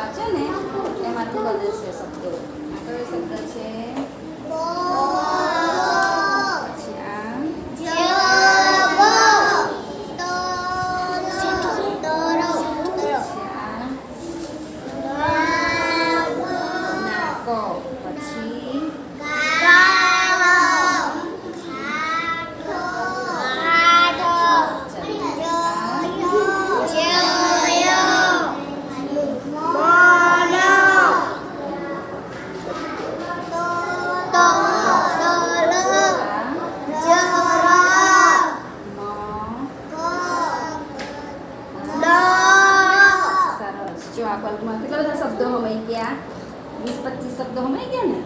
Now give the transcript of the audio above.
વાંચે ને એમાંથી બદલશે શબ્દો. આ કયો શબ્દ છે? પછી આ નાકો. પછી સરસ. જો આ પલકમાં કેટલા બધા શબ્દો હમાઈ ગયા? 20-25 શબ્દો હમાઈ ગયા ને?